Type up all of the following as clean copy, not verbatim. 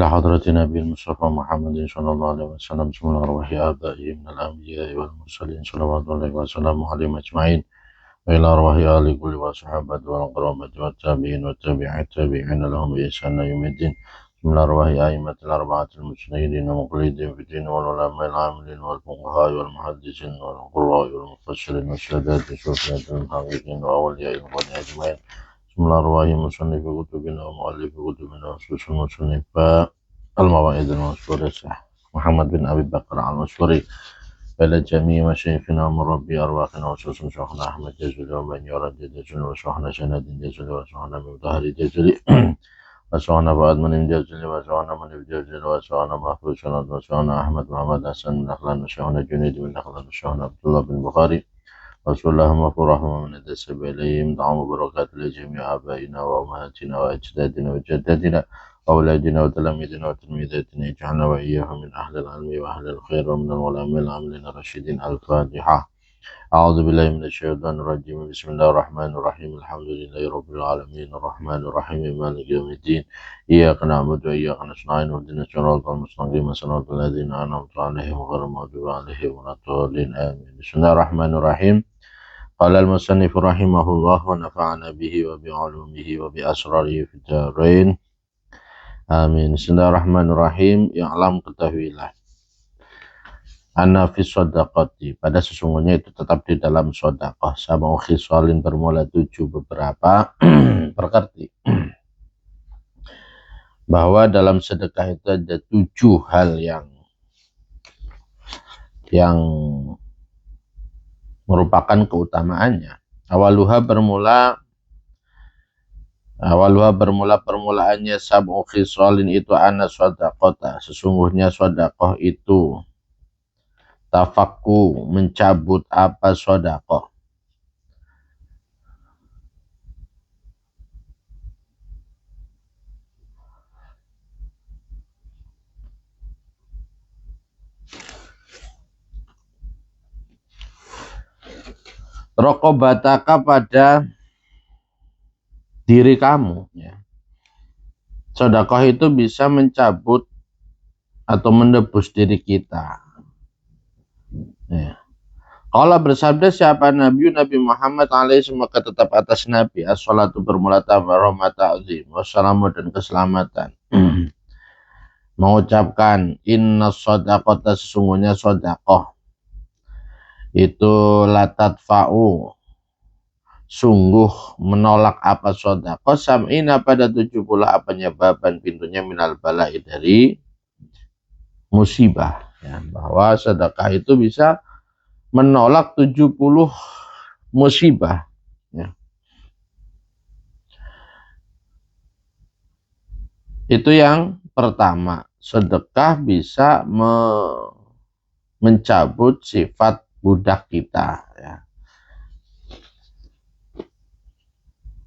إلى حضرة نبي المصطفى محمد صلى الله عليه وسلم بسم الله أرواح آبائه من الأنبياء والمرسلين صلوات الله وسلامه عليهم أجمعين وإلى أرواح آل كل وصحابة والقرابة والتابعين والتابعين التابعين لهم بإحسان يوم الدين من أرواح أئمة الأربعة المجتهدين ومقلدين في الدين والعلماء العاملين والفقهاء والمحدثين والقراء والمفسرين والسادات الصوفية المحققين وأولياء القرآن أجمعين بسم الله الرحمن الرحيم مصنف كتبنا ومؤلف كتبنا خصوص المصنف المواعظ المشهورة محمد بن أبي بكر المشهوري بل جميع مشايخنا ومربي أرواحنا وخصوصا شيخنا أحمد جزولي ومن يرد جزولي وشيخنا شناد جزولي وشيخنا مبتهر جزولي وشيخنا فؤاد من جزولي وشيخنا من جزولي وشيخنا محفوظ شناد وشيخنا أحمد محمد حسن بن نخلان وشيخنا جنيد بن نخلان وشيخنا عبد الله بن بخاري رسول الله مغفور رحمه من الدسب إليهم دعم بركات لجميع آبائنا وأمهاتنا وأجدادنا وجدادنا وأولادنا وتلاميذنا وتلميذاتنا اجعلنا وإياهم من أهل العلم وأهل الخير ومن العلماء العاملين الراشدين الفاتحة أعوذ بالله من الشيطان الرجيم بسم الله الرحمن الرحيم الحمد لله رب العالمين الرحمن الرحيم مالك يوم الدين إياك نعبد وإياك نستعين اهدنا الصراط المستقيم صراط الذين أنعمت عليهم غير المغضوب عليهم ولا الضالين آمين بسم الله الرحمن الرحيم قال المصنف رحمه الله ونفعنا به وبعلومه وبأسراره في الدارين amin. Bismillahirrahmanirrahim. Ya'lam ketahuilah anna fi shadaqati, pada sesungguhnya itu tetap di dalam sedekah sama khisalin bermula 7 beberapa perkara, bahwa dalam sedekah itu ada 7 hal yang merupakan keutamaannya. Awaluha bermula permulaannya sab'u khisalin itu anna shadaqata, sesungguhnya sedekah itu tafakku mencabut apa sedekah. Raqabataka pada diri kamu, ya. Sedekah itu bisa mencabut atau menebus diri kita. Ya. Kalau bersabda siapa Nabi Muhammad alaihi semoga tetap atas Nabi as-salatu bermula rahmat ta'zim wassalamu dan keselamatan. Mengucapkan inna shadaqata, sesungguhnya sedekah itu latat fa'u, sungguh menolak apa sedekah sam'ina pada 70 apanya baban pintunya minal bala'i dari musibah, ya, bahwa sedekah itu bisa menolak 70 musibah, ya. Itu yang pertama, sedekah bisa mencabut sifat budak kita, ya.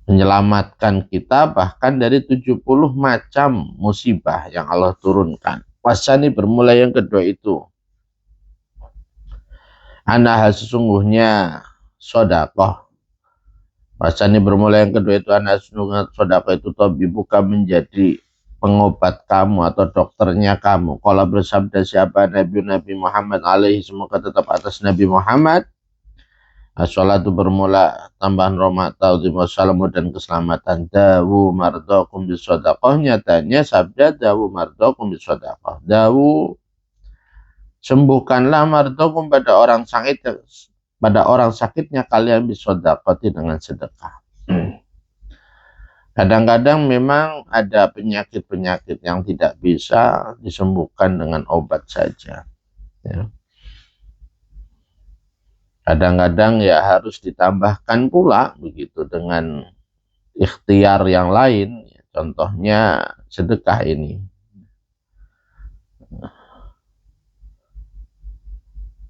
Menyelamatkan kita bahkan dari 70 macam musibah yang Allah turunkan. Wasani bermula yang kedua itu anaha, sesungguhnya sedekah. Wasani bermula yang kedua itu anaha, sesungguhnya sedekah itu tabibuka menjadi pengobat kamu atau dokternya kamu. Kalau bersabda siapa Nabi Muhammad alaihi semoga tetap atas Nabi Muhammad as-salatu bermula tambahan rahmat ta'zim wassalamu dan keselamatan dawu mardakum bisadaqah, nyatanya sabda dawu mardakum bisadaqah, dawu sembuhkanlah mardakum pada orang sakitnya kalian bisadaqati dengan sedekah. Kadang-kadang memang ada penyakit-penyakit yang tidak bisa disembuhkan dengan obat saja, ya. Kadang-kadang ya harus ditambahkan pula begitu dengan ikhtiar yang lain, contohnya sedekah ini.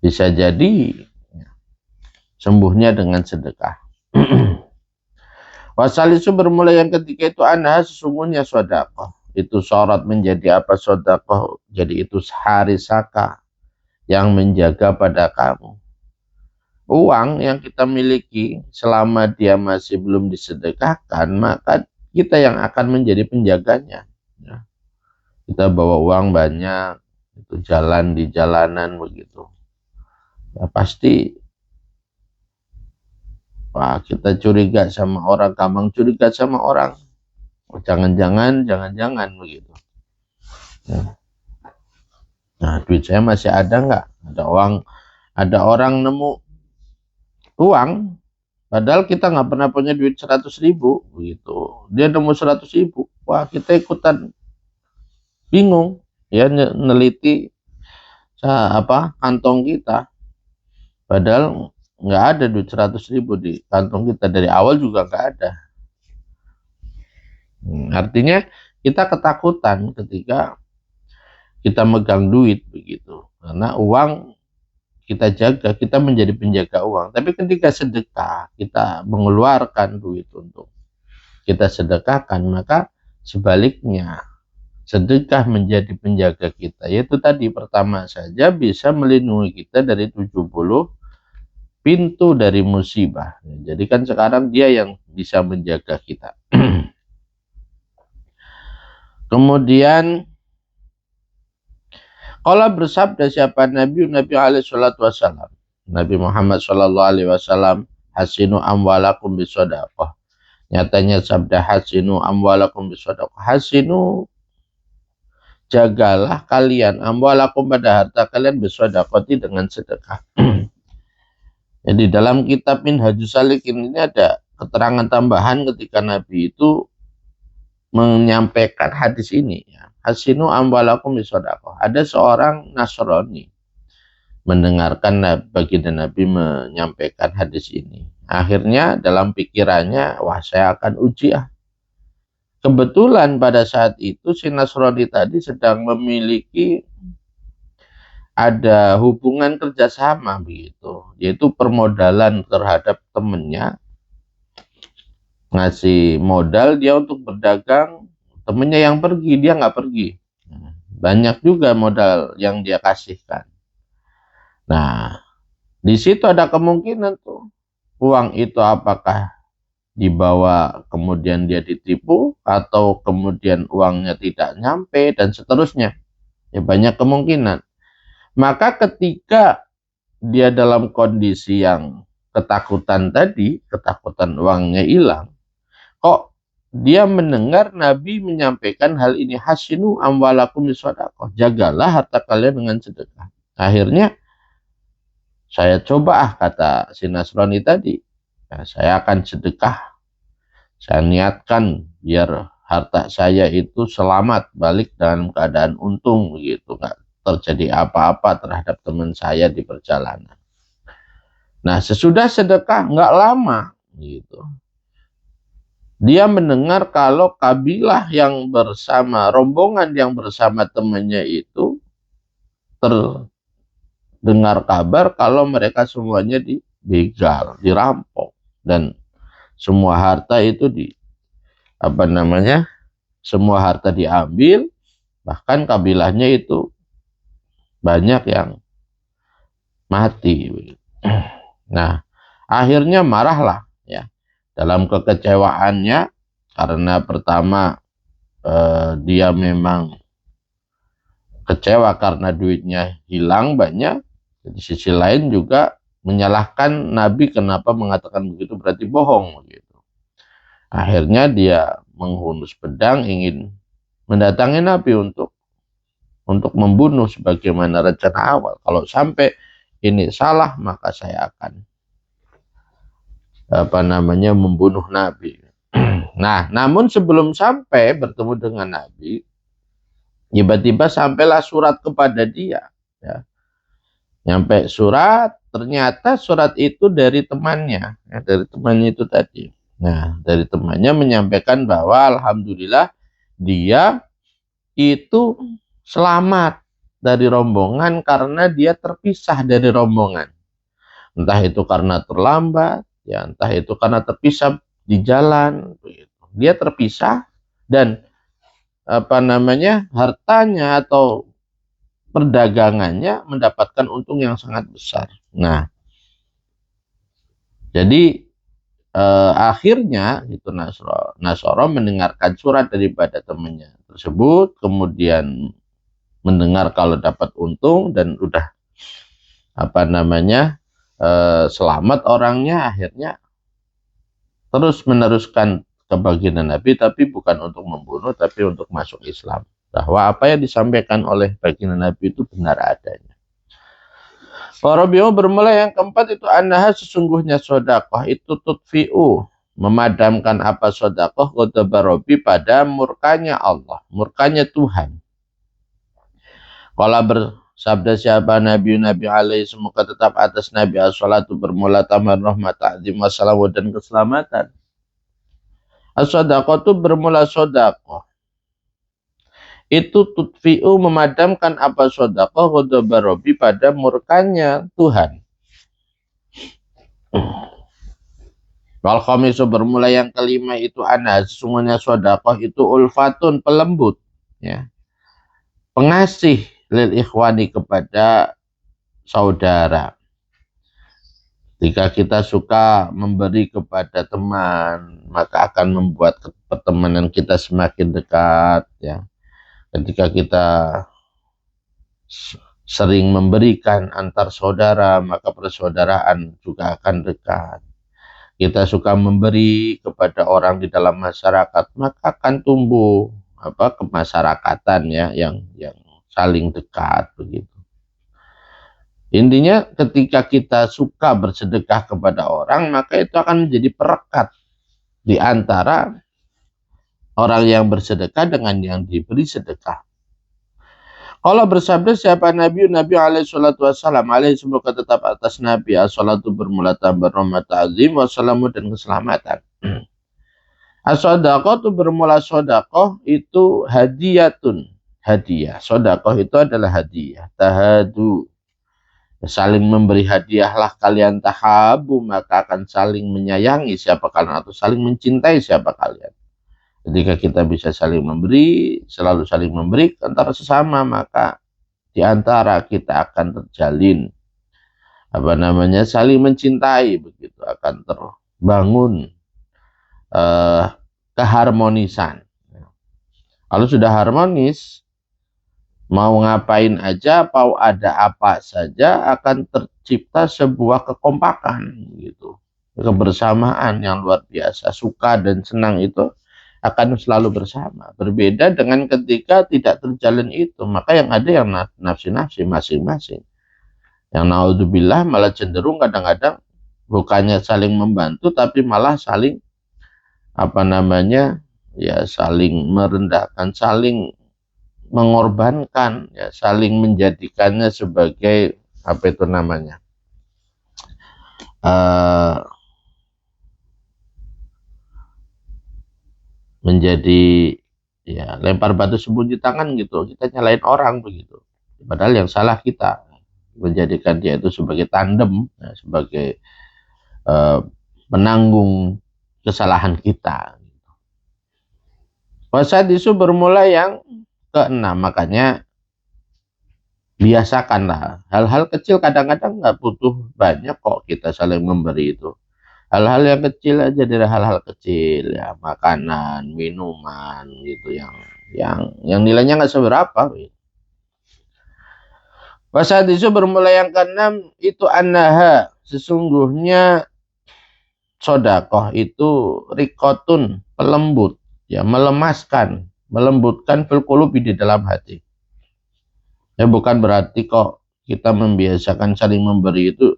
Bisa jadi sembuhnya dengan sedekah. Wasalisu bermula yang ketiga itu anha, sesungguhnya sedekah itu syarat menjadi apa sedekah, jadi itu harisaka yang menjaga pada kamu. Uang yang kita miliki selama dia masih belum disedekahkan, maka kita yang akan menjadi penjaganya, ya. Kita bawa uang banyak, itu jalan di jalanan begitu. Ya pasti, wah kita curiga sama orang, gampang curiga sama orang. Jangan-jangan begitu. Ya. Nah, duit saya masih ada nggak? Ada orang nemu uang, padahal kita nggak pernah punya duit 100.000 begitu. Dia nemu 100.000, wah kita ikutan bingung ya neliti kantong kita, padahal nggak ada duit 100.000 di kantong kita, dari awal juga nggak ada. Artinya kita ketakutan ketika kita megang duit begitu, karena uang kita jaga, kita menjadi penjaga uang. Tapi ketika sedekah, kita mengeluarkan duit untuk kita sedekahkan, maka sebaliknya sedekah menjadi penjaga kita, yaitu tadi pertama saja bisa melindungi kita dari 70 pintu dari musibah. Jadi kan sekarang dia yang bisa menjaga kita. Kemudian kalau bersabda siapa Nabi alaihi salatu wasallam, Nabi Muhammad sallallahu alaihi wasallam, hasinu amwalakum bisadaqah. Nyatanya sabda hasinu amwalakum bisadaqah. Hasinu, jagalah kalian amwalakum pada harta kalian bisadaqati dengan sedekah. Jadi dalam kitab Minhajus Salikin ini ada keterangan tambahan ketika Nabi itu menyampaikan hadis ini ya. Hasinu amwalakum bisadaqah. Ada seorang Nasrani mendengarkan baginda Nabi menyampaikan hadis ini. Akhirnya dalam pikirannya, wah saya akan uji ah. Kebetulan pada saat itu si Nasrani tadi sedang memiliki ada hubungan kerjasama begitu, yaitu permodalan terhadap temennya, ngasih modal dia untuk berdagang, temennya yang pergi, dia nggak pergi. Banyak juga modal yang dia kasihkan. Nah, di situ ada kemungkinan tuh uang itu apakah dibawa kemudian dia ditipu, atau kemudian uangnya tidak nyampe dan seterusnya. Ya banyak kemungkinan. Maka ketika dia dalam kondisi yang ketakutan tadi, ketakutan uangnya hilang, kok dia mendengar Nabi menyampaikan hal ini, hasinu amwalakum bisadaqah, jagalah harta kalian dengan sedekah. Akhirnya saya coba kata si Nasrani tadi, ya, saya akan sedekah, saya niatkan biar harta saya itu selamat balik dalam keadaan untung begitu, nggak terjadi apa-apa terhadap teman saya di perjalanan. Nah sesudah sedekah nggak lama gitu, dia mendengar kalau kabilah yang bersama, rombongan yang bersama temannya itu terdengar kabar kalau mereka semuanya dibegal, dirampok, dan semua harta itu semua harta diambil, bahkan kabilahnya itu banyak yang mati. Nah, akhirnya marahlah ya. Dalam kekecewaannya, karena pertama dia memang kecewa karena duitnya hilang banyak. Di sisi lain juga menyalahkan Nabi kenapa mengatakan begitu, berarti bohong begitu. Akhirnya dia menghunus pedang ingin mendatangi Nabi untuk membunuh sebagaimana rencana awal. Kalau sampai ini salah, maka saya akan membunuh Nabi. Nah, namun sebelum sampai bertemu dengan Nabi, tiba-tiba sampailah surat kepada dia. Ya. Nyampe surat, ternyata surat itu dari temannya, ya, dari temannya itu tadi. Nah, dari temannya menyampaikan bahwa alhamdulillah dia itu selamat dari rombongan karena dia terpisah dari rombongan. Entah itu karena terlambat, ya entah itu karena terpisah di jalan, dia terpisah dan hartanya atau perdagangannya mendapatkan untung yang sangat besar. Nah, jadi akhirnya itu Nasoro mendengarkan surat daripada temannya tersebut, kemudian mendengar kalau dapat untung dan udah selamat orangnya, akhirnya terus meneruskan kebagingan Nabi, tapi bukan untuk membunuh, tapi untuk masuk Islam, bahwa apa yang disampaikan oleh baginda Nabi itu benar adanya. Farabi'u bermula yang keempat itu annaha sesungguhnya sodakoh itu tutfi'u memadamkan apa sodakoh ghadabarobi pada murkanya Allah, murkanya Tuhan. Kalau bersabda siapa Nabi alaihi semoga tetap atas Nabi as-salatu bermula tamar rahmat ta'zim wassalamu dan keselamatan. As-sodakoh itu bermula sodakoh itu tutfi'u memadamkan apa sodakoh ghadabarobi pada murkanya Tuhan. Wal khamisu bermula yang kelima itu sesungguhnya sodakoh itu ulfatun pelembut, ya, pengasih lil ikhwani kepada saudara. Jika kita suka memberi kepada teman, maka akan membuat pertemanan kita semakin dekat, ya. Ketika kita sering memberikan antar saudara, maka persaudaraan juga akan dekat. Kita suka memberi kepada orang di dalam masyarakat, maka akan tumbuh kemasyarakatan, ya, yang saling dekat begitu. Intinya ketika kita suka bersedekah kepada orang, maka itu akan menjadi perekat di antara orang yang bersedekah dengan yang diberi sedekah. Kalau bersabda siapa Nabi alaihi salatu wassalam, alaihi semoga tetap atas Nabi as-salatu bermula tambah rahmat ta'zim wassalamu dan keselamatan. As-sodakoh itu bermula sodakoh itu hadiyatun, hadiah. Sodakoh itu adalah hadiah. Tahadu, saling memberi hadiahlah kalian, tahabu maka akan saling menyayangi siapa kalian atau saling mencintai siapa kalian. Ketika kita bisa saling memberi, selalu saling memberi antara sesama, maka di antara kita akan terjalin saling mencintai begitu, akan terbangun keharmonisan. Kalau sudah harmonis, mau ngapain aja, mau ada apa saja, akan tercipta sebuah kekompakan gitu, kebersamaan yang luar biasa. Suka dan senang itu akan selalu bersama. Berbeda dengan ketika tidak terjalin itu, maka yang ada yang nafsi-nafsi masing-masing. Yang naudzubillah malah cenderung kadang-kadang bukannya saling membantu, tapi malah saling saling merendahkan, saling mengorbankan, ya, saling menjadikannya sebagai menjadi, ya, lempar batu sembunyi tangan gitu, kita nyalain orang begitu, padahal yang salah kita, menjadikan dia itu sebagai tandem, ya, sebagai penanggung kesalahan kita. Wasad isu bermula yang keenam, makanya biasakanlah hal-hal kecil, kadang-kadang nggak butuh banyak kok kita saling memberi itu. Hal-hal yang kecil aja, dari hal-hal kecil, ya, makanan, minuman gitu, yang nilainya nggak seberapa. Wasad isu bermula yang keenam itu annaha sesungguhnya sodakoh itu rikotun pelembut, ya, melemaskan, melembutkan fil qulubi di dalam hati. Ya, bukan berarti kok kita membiasakan saling memberi itu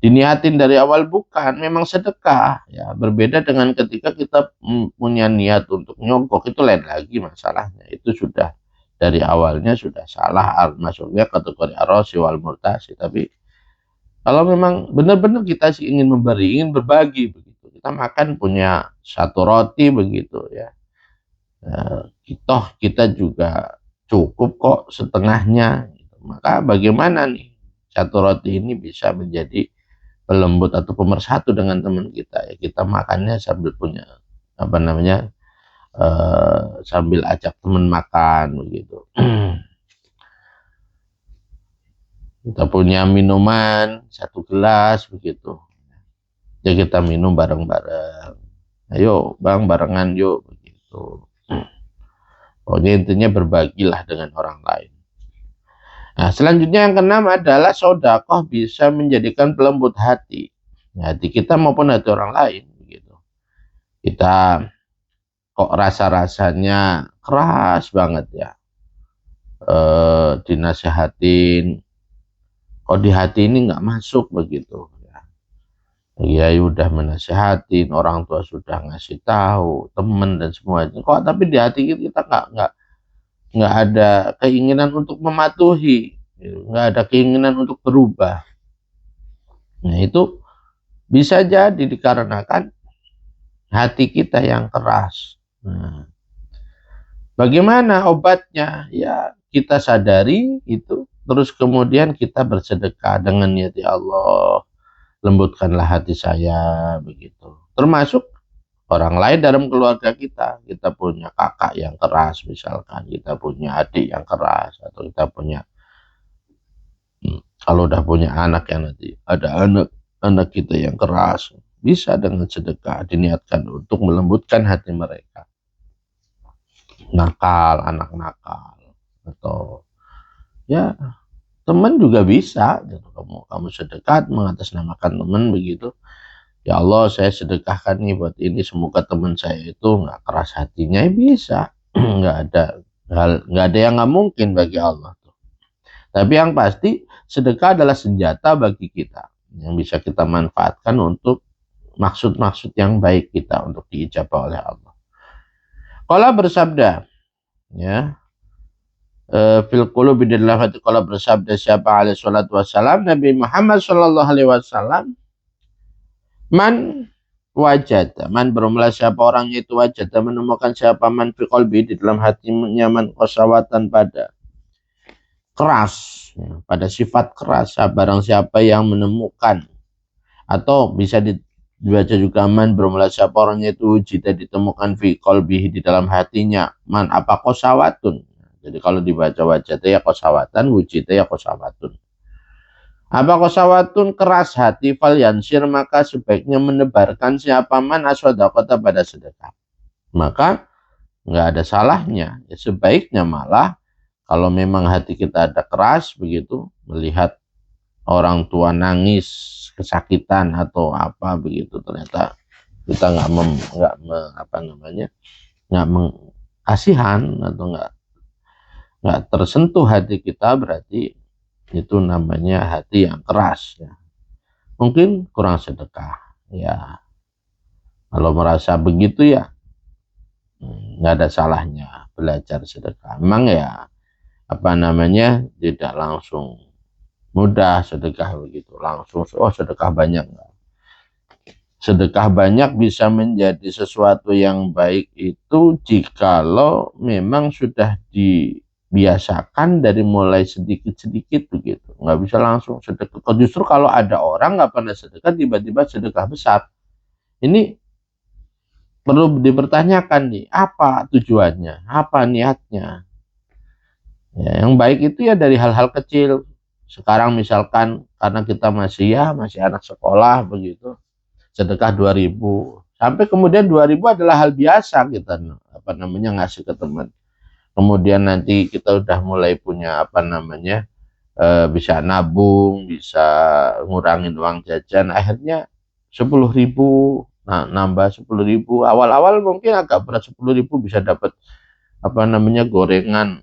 diniatin dari awal, bukan, memang sedekah, ya. Berbeda dengan ketika kita punya niat untuk nyogok, itu lain lagi masalahnya. Itu sudah dari awalnya sudah salah, masuknya kategori arosi wal murtasi. Tapi kalau memang benar-benar kita sih ingin memberi, ingin berbagi begitu, kita makan punya satu roti begitu, ya, kita juga cukup kok setengahnya, maka bagaimana nih satu roti ini bisa menjadi pelembut atau pemersatu dengan teman kita, ya, kita makannya sambil punya sambil ajak teman makan begitu. Kita punya minuman satu gelas begitu, Ya kita minum bareng-bareng. Ayo bang, barengan yuk begitu. Pokoknya intinya berbagilah dengan orang lain. Nah, selanjutnya yang keenam adalah sedekah bisa menjadikan pelembut hati. Hati kita maupun hati orang lain begitu. Kita kok rasa-rasanya keras banget ya. Dinasihatin, kok di hati ini nggak masuk begitu ya. Kiai udah menasihatin, orang tua sudah ngasih tahu, teman dan semuanya. Kok tapi di hati kita nggak ada keinginan untuk mematuhi, nggak ada keinginan untuk berubah. Nah itu bisa jadi dikarenakan hati kita yang keras. Nah, bagaimana obatnya? Ya kita sadari itu, terus kemudian kita bersedekah dengan niat ya Allah, lembutkanlah hati saya begitu. Termasuk orang lain dalam keluarga kita. Kita punya kakak yang keras misalkan, kita punya adik yang keras, atau kita punya kalau udah punya anak yang nanti ada anak kita yang keras, bisa dengan sedekah diniatkan untuk melembutkan hati mereka. Nakal, anak nakal, atau ya teman juga bisa gitu. Kamu sedekah mengatasnamakan teman begitu. Ya Allah, saya sedekahkan nih buat ini, semoga teman saya itu nggak keras hatinya. Ya bisa. Nggak ada yang nggak mungkin bagi Allah tuh. Tapi yang pasti sedekah adalah senjata bagi kita yang bisa kita manfaatkan untuk maksud-maksud yang baik kita, untuk diijabah oleh Allah. Qala bersabda, ya, fil qulubi dalam hati, qala bersabda siapa alaihi salatu wassalam, Nabi Muhammad sallallahu alaihi wasallam, man wajada, man bermula siapa orang itu wajada menemukan siapa man fi qalbi di dalam hatinya man qasawatan pada keras, ya, pada sifat keras, barang siapa yang menemukan, atau bisa dibaca juga man bermula siapa orangnya itu jika ditemukan fi qalbihi di dalam hatinya man apa qasawatun. Jadi kalau dibaca wajada ya qasawatan, wujida ya qasawatun. Apa qasawatun keras hati, fal yansir maka sebaiknya menebarkan siapa man aswadaqata pada sedekah. Maka nggak ada salahnya, ya sebaiknya malah kalau memang hati kita ada keras begitu, melihat orang tua nangis kesakitan atau apa begitu, ternyata kita nggak kasihan atau nggak tersentuh hati kita, berarti itu namanya hati yang keras ya. Mungkin kurang sedekah ya. Kalau merasa begitu ya nggak ada salahnya belajar sedekah. Memang ya tidak langsung mudah sedekah begitu langsung. Oh sedekah banyak, sedekah banyak bisa menjadi sesuatu yang baik itu jikalau memang sudah dibiasakan dari mulai sedikit-sedikit begitu, nggak bisa langsung sedekah. Justru kalau ada orang nggak pernah sedekah tiba-tiba sedekah besar, ini perlu dipertanyakan nih, apa tujuannya, apa niatnya. Ya, yang baik itu ya dari hal-hal kecil. Sekarang misalkan karena kita masih anak sekolah begitu, sedekah 2.000, sampai kemudian 2.000 adalah hal biasa kita ngasih ke teman. Kemudian nanti kita udah mulai punya bisa nabung, bisa ngurangin uang jajan, akhirnya 10.000, nambah 10.000. Awal-awal mungkin agak berat, 10.000 bisa dapat gorengan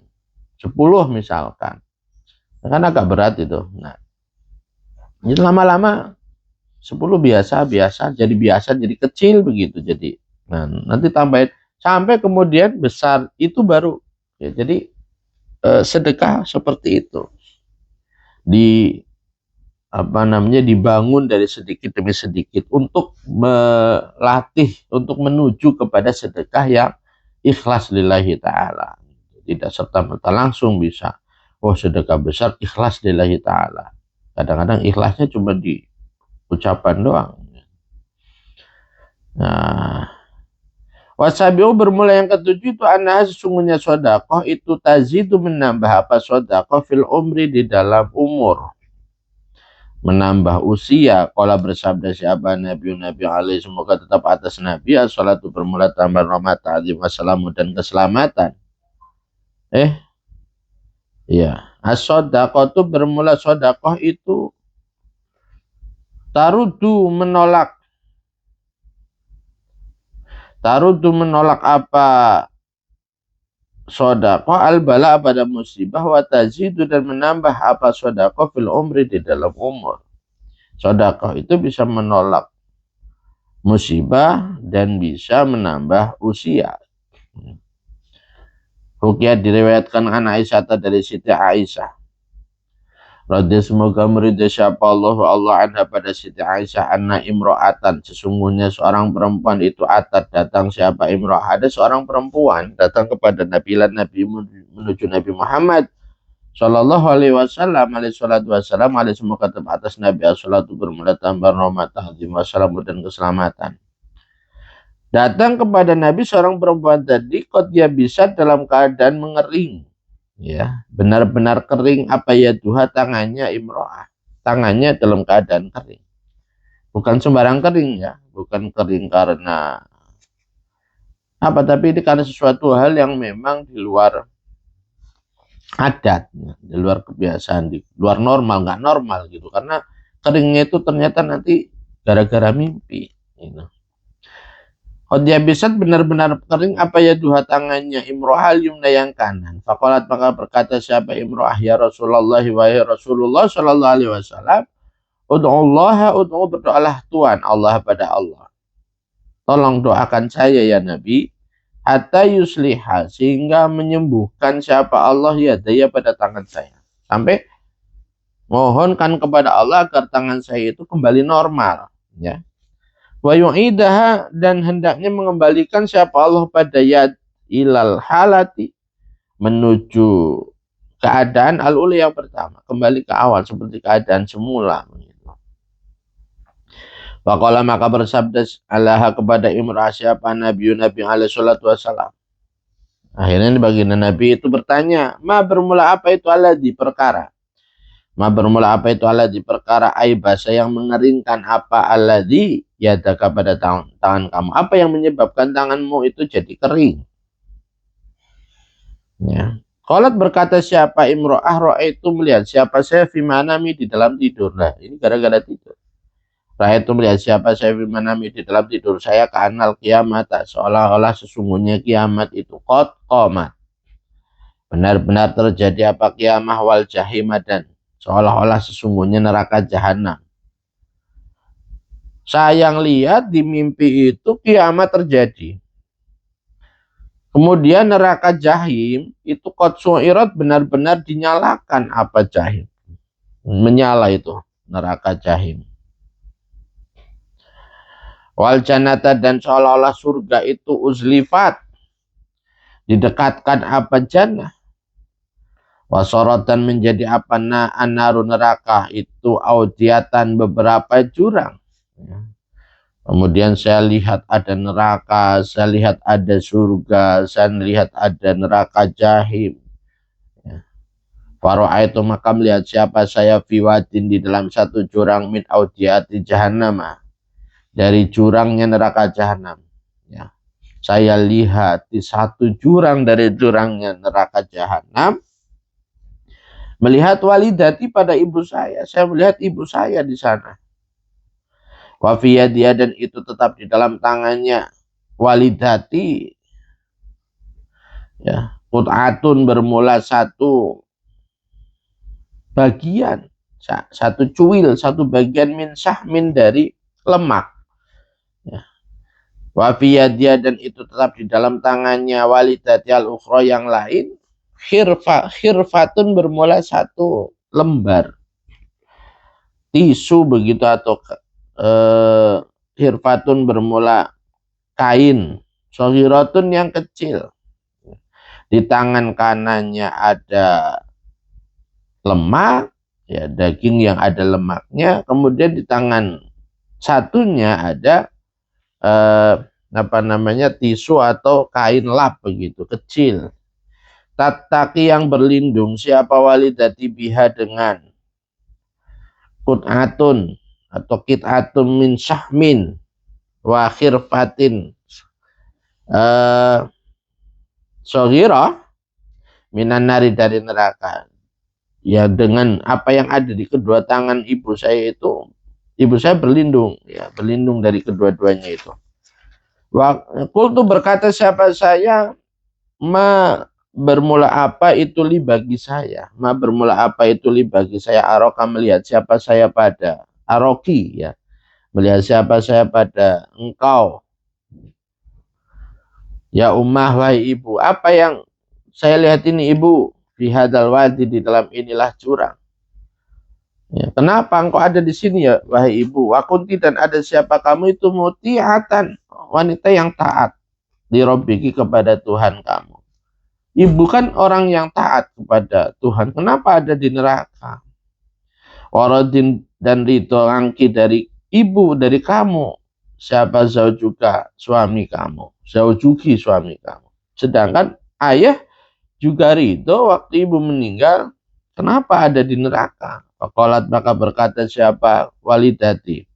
10 misalkan, kan agak berat itu. Nah, itu lama-lama 10 biasa jadi kecil begitu. Jadi nanti tambahin sampai kemudian besar, itu baru ya. Jadi sedekah seperti itu dibangun dari sedikit demi sedikit untuk melatih, untuk menuju kepada sedekah yang ikhlas lillahi ta'ala. Tidak serta-merta langsung bisa sedekah besar ikhlas lillahi ta'ala. Kadang-kadang ikhlasnya cuma di ucapan doang. Nah, wasabiu bermula yang ketujuh itu sesungguhnya sedekah itu tazidu menambah apa sedekah fil umri di dalam umur. menambah usia. Qala bersabda siapa Nabi alaihi semoga tetap atas Nabi as-salatu bermula tambah rahmat ta'zim wassalamu dan keselamatan. Ya, as-shadaqah itu bermula sedekah itu tarudu menolak apa sedekah al-bala pada musibah wa tazidu dan menambah apa sedekah fil umri di dalam umur. Sedekah itu bisa menolak musibah dan bisa menambah usia. Ruqyah diriwayatkan an Aisyah dari Siti Aisyah. Radhi semoga meridai siapa Allah anha pada Siti Aisyah anna imro'atan. Sesungguhnya seorang perempuan itu atat datang siapa imro'ah. Ada seorang perempuan datang kepada Nabi menuju Nabi Muhammad Sallallahu alaihi wasallam alaihi salatu wassalam alaihi semoga tetap atas Nabi as-salatu bermula tambah rahmat ta'zim wassalamu dan keselamatan. Datang kepada Nabi seorang perempuan tadi kok dia bisa dalam keadaan mengering. Ya, benar-benar kering apa ya duha tangannya imro'ah. Tangannya dalam keadaan kering. Bukan sembarang kering ya, bukan kering karena apa, tapi ini karena sesuatu hal yang memang di luar adat, di luar kebiasaan, di luar normal, nggak normal gitu. Karena keringnya itu ternyata nanti gara-gara mimpi. Gitu. Dia bisa benar-benar kering apa ya duha tangannya imro'ah yumna yang kanan. Faqalat maka berkata siapa imro'ah ya Rasulullah wa ya Rasulullah sallallahu alaihi wasallam. Ud'ullaha berdoalah Tuhan Allah pada Allah. Tolong doakan saya ya Nabi. Hatta yusliha sehingga menyembuhkan siapa Allah ya daya pada tangan saya. Sampai mohonkan kepada Allah agar tangan saya itu kembali normal. Ya. Wa yu'idaha dan hendaknya mengembalikan siapa Allah pada yad ilal halati menuju keadaan al-uli yang pertama, kembali ke awal seperti keadaan semula. Faqala maka bersabda Allah kepada imra'ah siapa Nabi alaihi salatu wassalam. Akhirnya baginda Nabi itu bertanya, ma bermula apa itu alladzi perkara? Ma bermula apa itu alladzi perkara aibasa yang mengeringkan apa alladzi yadaka pada tangan kamu. Apa yang menyebabkan tanganmu itu jadi kering? Ya. Qalat berkata siapa imro'ah ro'a itu melihat siapa saya fi manami di dalam tidur. Nah, ini gara-gara tidur. Ro'a itu melihat siapa saya fi manami di dalam tidur saya kanal kiamat seolah-olah sesungguhnya kiamat itu qad qamat. Benar-benar terjadi apa kiamah wal jahimah dan seolah-olah sesungguhnya neraka jahanam. Saya yang lihat di mimpi itu kiamat terjadi. Kemudian neraka jahim itu qad su'irat benar-benar dinyalakan apa jahim. Menyala itu neraka jahim. Wal jannata dan seolah-olah surga itu uzlifat. Didekatkan apa jannah. Wasoratan menjadi apa naru neraka itu audiatan beberapa jurang. Kemudian saya lihat ada neraka, saya lihat ada surga, saya lihat ada neraka jahim. Faro'a itu maka melihat siapa saya fiwadin di dalam satu jurang min audiati jahannam, dari jurangnya neraka jahanam. Ya. Saya lihat di satu jurang dari jurangnya neraka jahanam. Melihat walidati pada ibu saya melihat ibu saya di sana. Wafiyah dan itu tetap di dalam tangannya walidati. Ya, qut'atun bermula satu bagian, satu cuil, satu bagian min sahmin dari lemak. Ya. Wafiyah dan itu tetap di dalam tangannya walidati al-ukhra yang lain. Khirfatun bermula satu lembar tisu begitu atau khirfatun bermula kain sohiratun yang kecil. Di tangan kanannya ada lemak, ya daging yang ada lemaknya. Kemudian di tangan satunya ada tisu atau kain lap begitu kecil. Tattaki yang berlindung siapa walidati biha dengan qut'atun atau qit'atun min syahmin wa khirfatin shaghirah minan nari, dari neraka. Ya, dengan apa yang ada di kedua tangan ibu saya itu, ibu saya berlindung, ya, berlindung dari kedua-duanya itu. Qultu, berkata siapa saya, ma bermula apa itu li bagi saya, ma bermula apa itu li bagi saya, aroka, melihat siapa saya pada, aroki, ya, melihat siapa saya pada engkau, ya ummah, wahai ibu, apa yang saya lihat ini ibu, fi hadal wadi, di dalam inilah jurang. Ya, kenapa engkau ada di sini ya wahai ibu? Wakunti, dan ada siapa kamu itu, muti'atan, wanita yang taat, di Rabbiki, kepada Tuhan kamu. Ibu kan orang yang taat kepada Tuhan, kenapa ada di neraka? Waradin, dan ridho angki, dari ibu, dari kamu, siapa zaujuka, suami kamu, zaujuki, suami kamu. Sedangkan ayah juga ridho waktu ibu meninggal, kenapa ada di neraka? Faqalat, maka berkata siapa walidati,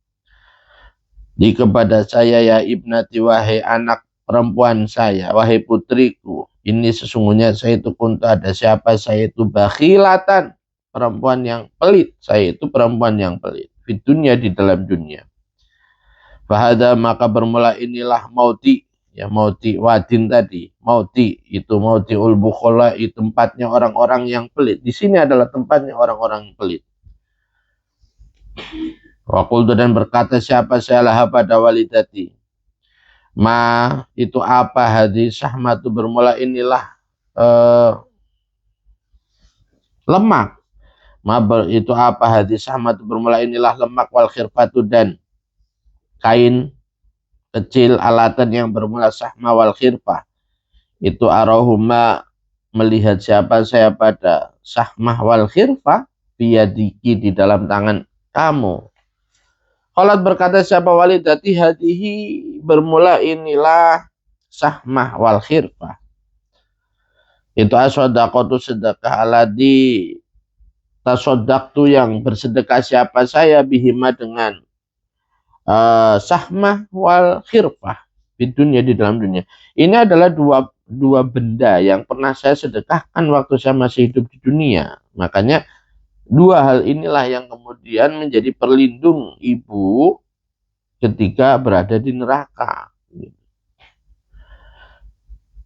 di kepada saya, ya ibnati, wahai anak perempuan saya, wahai putriku, ini sesungguhnya saya itu kuntu, ada siapa saya itu, bakhilatan, perempuan yang pelit, saya itu perempuan yang pelit, di dunia, di dalam dunia. Fahada, maka bermula inilah mauti, ya, mauti wadin tadi, mauti itu mauti ul bukhola, itu tempatnya orang-orang yang pelit. Di sini adalah tempatnya orang-orang yang pelit. Waqultu, dan berkata siapa saya laha pada walidati, ma itu apa, hadis syahmatu, bermula inilah lemak, ma itu apa, hadis syahmatu, bermula inilah lemak, wal khirfatu, dan kain kecil, alatan yang bermula sahma wal khirfah, itu arahuma, melihat siapa saya pada sahmah wal khirfah, biyadiki, di dalam tangan kamu. Qalat, berkata siapa walidati, hadihi, bermula inilah sahmah wal khirfah, itu aswadaqatu, sedekah, aladi tasodaktu, yang bersedekah siapa saya, bihima, dengan sahmah wal khirfah, di dunia, di dalam dunia. Ini adalah dua benda yang pernah saya sedekahkan waktu saya masih hidup di dunia. Makanya dua hal inilah yang kemudian menjadi perlindung ibu ketika berada di neraka.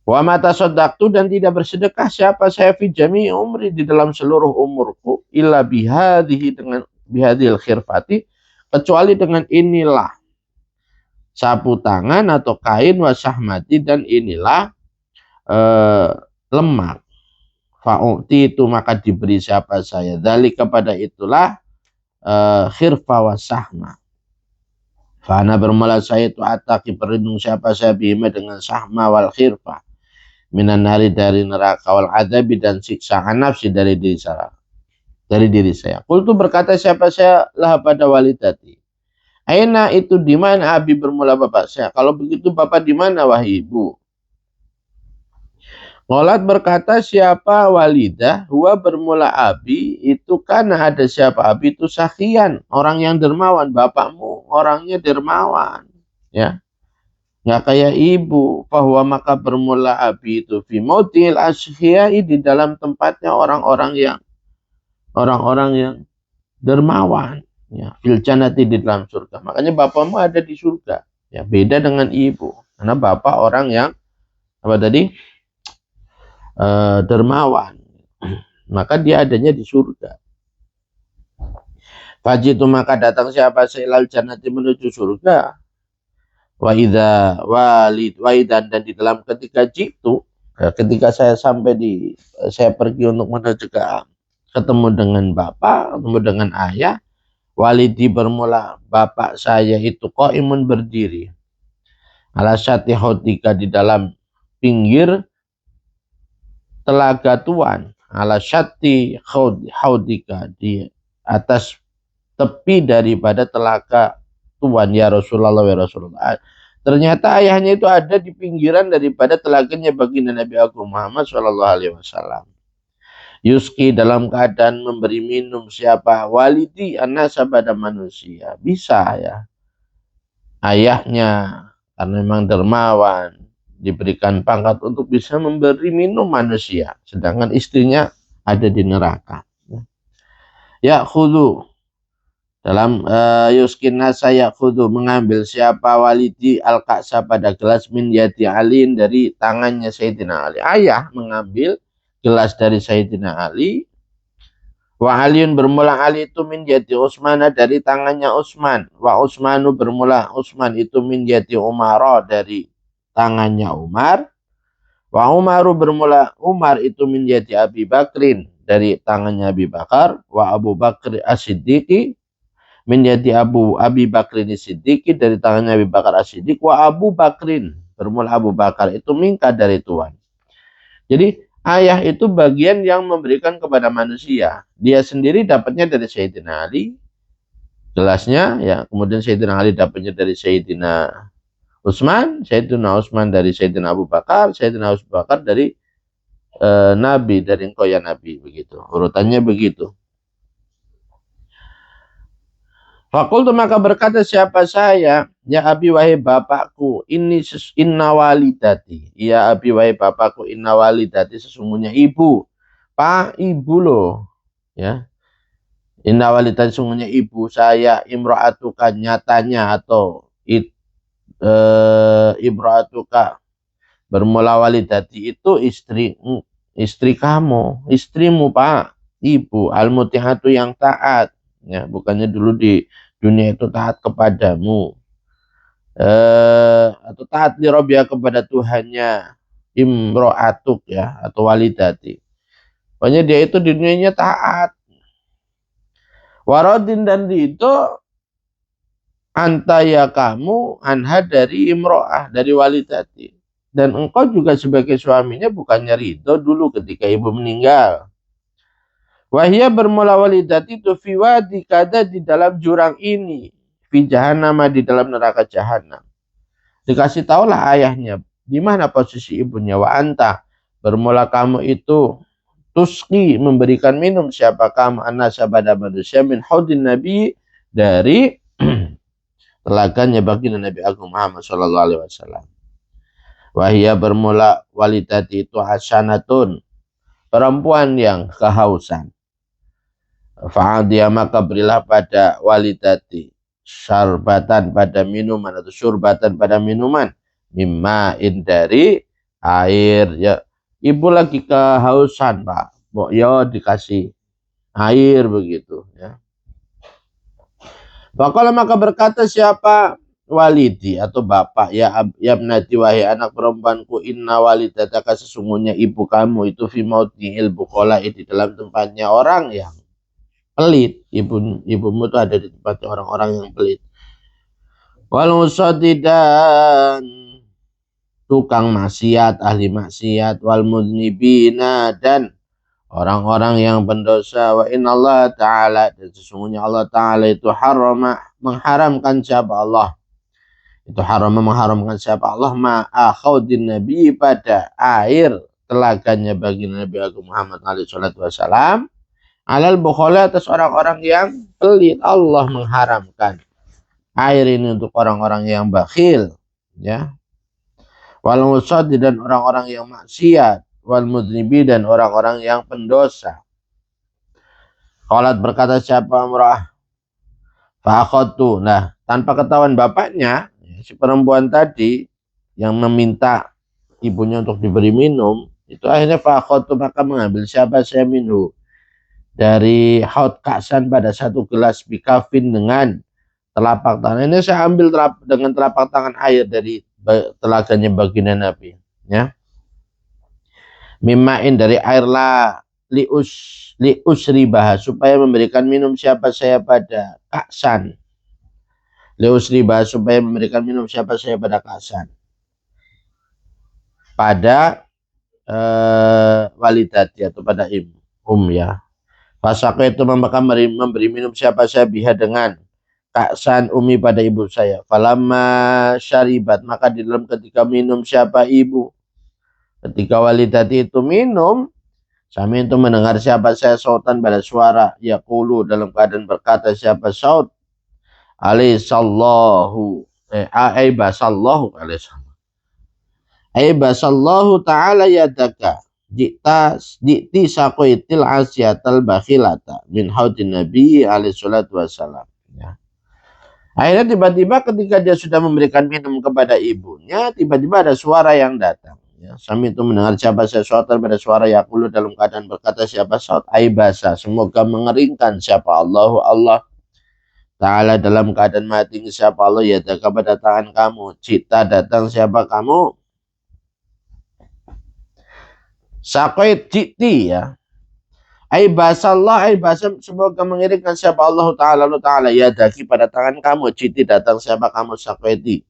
Wa mata sodaktu, dan tidak bersedekah siapa saya, fi jami umri, di dalam seluruh umurku, illa bihadihi, dengan bihadil khirfati, kecuali dengan inilah sapu tangan atau kain, wasahmati, dan inilah lemak. Fa'u'ti, itu maka diberi siapa saya, dzalik, kepada itulah khirfa wasahma. Fa'ana, bermula saya itu, ataki, berlindung siapa saya, bima, dengan sahma wal khirfa, minan nari, dari neraka, wal adabi, dan siksaan nafsi, dari diri saya. Qultu, berkata siapa saya lah pada walidati, aina, itu di mana, abi, bermula bapak saya, kalau begitu bapak di mana wahai ibu? Qalat, berkata siapa walidah, huwa, bermula abi, itu karena ada siapa abi itu, sakhian, orang yang dermawan, bapakmu orangnya dermawan, ya, nggak kayak ibu. Bahwa maka bermula abi itu, fi mautil askhiyai, di dalam tempatnya orang-orang yang dermawan, ya, fil jannati, di dalam surga. Makanya bapakmu ada di surga, ya, beda dengan ibu, karena bapak orang yang apa tadi, dermawan, maka dia adanya di surga. Fajitu, maka datang siapa saya, jannati, menuju surga. Wa idza walidan, dan di dalam ketika jitu, ketika saya sampai saya pergi untuk menuju ke, ketemu dengan bapak, ketemu dengan ayah, walidi, bermula bapak saya itu, qaimun, berdiri, ala syati haudika, di dalam pinggir telaga tuan, ala syati haudika, di atas tepi daripada telaga tuan, ya Rasulullah, ya Rasulullah. Ternyata ayahnya itu ada di pinggiran daripada telaganya baginda Nabi Agung Muhammad SAW. Yuski dalam keadaan memberi minum siapa walidi anasa pada manusia. Bisa ya. Ayahnya karena memang dermawan diberikan pangkat untuk bisa memberi minum manusia. Sedangkan istrinya ada di neraka. Ya khudu dalam yuskin nasa ya khudu mengambil siapa walidi al-ka'sa pada gelas min yadi alin dari tangannya Sayyidina Ali. Ayah mengambil gelas dari Sayyidina Ali. Wa Aliun bermula Ali itu min yadi Utsman dari tangannya Utsman. Wa Utsmanu bermula Utsman itu min yadi Umar dari tangannya Umar. Wa Umaru bermula Umar itu min yadi Abi Bakrin dari tangannya Abi Bakar. Wa Abu Bakr As-Siddiqi min yadi Abi Bakrin As-Siddiqi dari tangannya Abi Bakar As-Siddiq. Wa Abu Bakrin bermula Abu Bakar itu mingka dari Tuhan. Jadi ayah itu bagian yang memberikan kepada manusia. Dia sendiri dapatnya dari Sayyidina Ali, gelasnya, ya. Kemudian Sayyidina Ali dapatnya dari Sayyidina Utsman, Sayyidina Utsman dari Sayyidina Abu Bakar, Sayyidina Abu Bakar dari Nabi, dari engkau ya Nabi, begitu. Urutannya begitu. Fakultu maka berkata siapa saya, ya Abi wahai bapakku, inna walidati. Ya Abi wahai bapakku, inna walidati sesungguhnya ibu. Pak, ibu loh. Ya. Inna walidati sesungguhnya ibu saya, imra'atuka nyatanya atau imra'atuka. Bermula walidati itu istri kamu, istrimu Pak, ibu. Al-mutihatu yang taat. Ya, bukannya dulu di dunia itu taat kepadamu, atau taat li Rabbia kepada Tuhannya, imro'atuk ya, atau walidati. Pokoknya dia itu di dunianya taat. Warodin dan itu antaya kamu anha dari imro'ah, dari walidati. Dan engkau juga sebagai suaminya bukannya ridho dulu ketika ibu meninggal. Wahia bermula walidati itu fi wadi kada di dalam jurang ini, fi jahannam di dalam neraka jahanam. Dikasih tahulah ayahnya di mana posisi ibunya. Wa anta bermula kamu itu tuski memberikan minum siapa kamu anasa pada manusia min haudin nabi dari telaganya baginda Nabi Agung Muhammad sallallahu alaihi wasallam. Wahia bermula walidati itu hasanatun, perempuan yang kehausan. Fa'adiyah maka berilah pada walidati syarbatan pada minuman atau syurbatan pada minuman mimma'in dari air. Ya, ibu lagi kehausan Pak, ya dikasih air begitu ya. Bakal maka berkata siapa walidi atau bapak, ya ibnati wahai anak perempuanku, inna walidataka sesungguhnya ibu kamu itu fi mautihil bukola di dalam tempatnya orang yang pelit. Ibumu itu ada di tempat orang-orang yang pelit. Wal musadi dan tukang maksiat, ahli maksiat, wal mudnibina dan orang-orang yang pendosa. Wa innallaha ta'ala dan sesungguhnya Allah Ta'ala itu mengharamkan siapa Allah. Itu mengharamkan siapa Allah ma'akhaudin nabi pada air telaganya bagi Nabi Agung Muhammad alaihi salatu wassalam. Alal bukhala atas orang-orang yang pelit. Allah mengharamkan air ini untuk orang-orang yang bakhil, ya. Wal musadi dan orang-orang yang maksiat, wal mudnibi dan orang-orang yang pendosa. Qalat berkata siapa Umrah, fa akhadtu. Nah, tanpa ketahuan bapaknya, si perempuan tadi yang meminta ibunya untuk diberi minum, itu akhirnya fa akhadtu maka mengambil siapa saya minum dari haud ka'san pada satu gelas bikafin dengan telapak tangan. Ini saya ambil dengan telapak tangan air dari telaganya baginda Nabi, ya. Mimain dari air la lius ribah supaya memberikan minum siapa saya pada ka'san. Lius ribah supaya memberikan minum siapa saya pada ka'san. Pada walidati atau pada ya. Fasaka itu maka memberi minum siapa saya biha dengan ka'san umi pada ibu saya. Falamma syaribat maka di dalam ketika minum siapa ibu. Ketika walidati itu minum, Sami itu mendengar siapa saya sautan pada suara yaqulu dalam keadaan berkata siapa saut alaihissallahu aibasallahu alaihissallahu aibasallahu ta'ala yadaka jikti sakoitil asyatal bakhilata min haudin nabi alaihi salatu wassalam. Ya. Akhirnya tiba-tiba ketika dia sudah memberikan minum kepada ibunya, tiba-tiba ada suara yang datang. Ya, Sami itu mendengar siapa sesuatu pada suara yaqulu dalam keadaan berkata siapa saut aibasa semoga mengeringkan siapa Allah Ta'ala dalam keadaan mati siapa Allah ya kepada tangan kamu cita datang siapa kamu sakoit citi ya aibasa Allah aibasa semoga mengeringkan siapa Allah Ta'ala ya daki pada tangan kamu citi datang siapa kamu sakoiti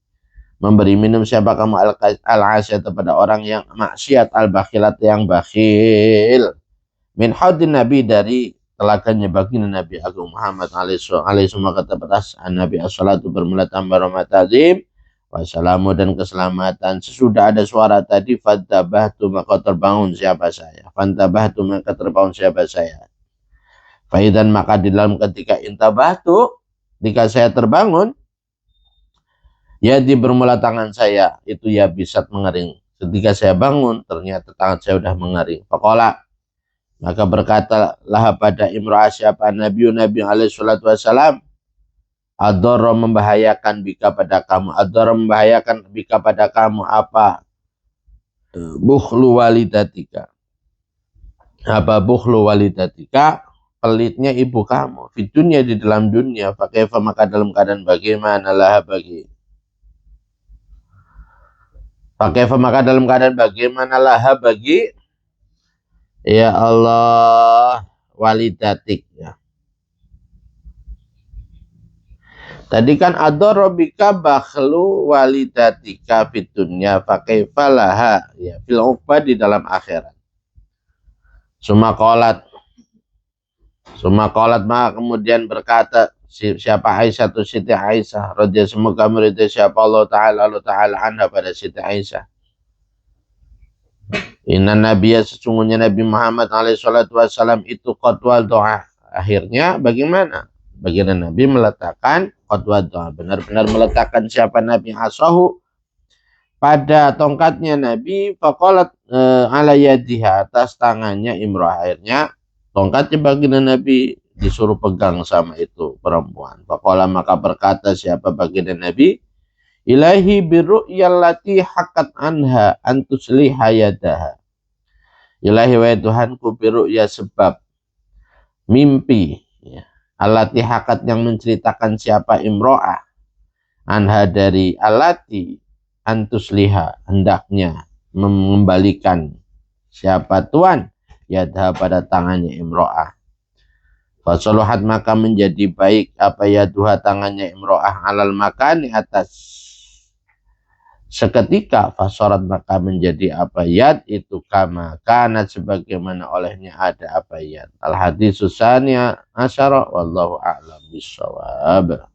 memberi minum siapa kamu al-asyat kepada orang yang maksiat al-bakhilat yang bakhil min haudin nabi dari telagannya baginda Nabi Agung Muhammad alaihi kata petas Nabi as-salatu bermula tambah rahmat azim wassalamu dan keselamatan sesudah ada suara tadi fantabahtu maka terbangun siapa saya fantabahtu maka terbangun siapa saya faidan maka di dalam ketika intabahtu ketika saya terbangun ya di bermula tangan saya itu ya bisa mengering. Ketika saya bangun ternyata tangan saya sudah mengering. Faqala maka berkatalah pada imra'ah siapa Nabi alaihi salatu wassalam adhara membahayakan bika pada kamu adhara membahayakan bika pada kamu apa bukhlu walidatika apa bukhlu walidatika pelitnya ibu kamu di dunia di dalam dunia fakaifa maka dalam keadaan bagaimana lah bagi pakai maka dalam keadaan bagaimana laha bagi ya Allah walidatik ya. Tadi kan adorobika bakhlu walidatika fitunya pakai falaha ya fil uqbah di dalam akhirat. Sumakolat maka kemudian berkata siapa Aisyah atau Siti Aisyah radhiyallahu semoga meridai siapa Allah Ta'ala anha pada Siti Aisyah inna nabiya sesungguhnya Nabi Muhammad alaihi salatu wassalam itu qadwal doa akhirnya bagaimana Nabi meletakkan qadwal doa benar-benar meletakkan siapa Nabi asahu pada tongkatnya Nabi faqalat ala yadiha atas tangannya imrah akhirnya tongkatnya baginda Nabi disuruh pegang sama itu perempuan. Faqala maka berkata siapa baginda Nabi, ilahi birru'yallati haqqat anha antusliha yadaha. Ilahi wa Tuhanku birru'ya sebab mimpi ya. Allati haqqat yang menceritakan siapa imro'ah anha dari allati antusliha hendaknya mengembalikan siapa tuan yadha pada tangannya imro'ah. Fasoluhat maka menjadi baik apa ya duha tangannya imro'ah alal makani atas seketika fasorat maka menjadi apa yad itu kama kanat sebagaimana olehnya ada apa yad al hadis susania asyara wallahu a'lam bishawab.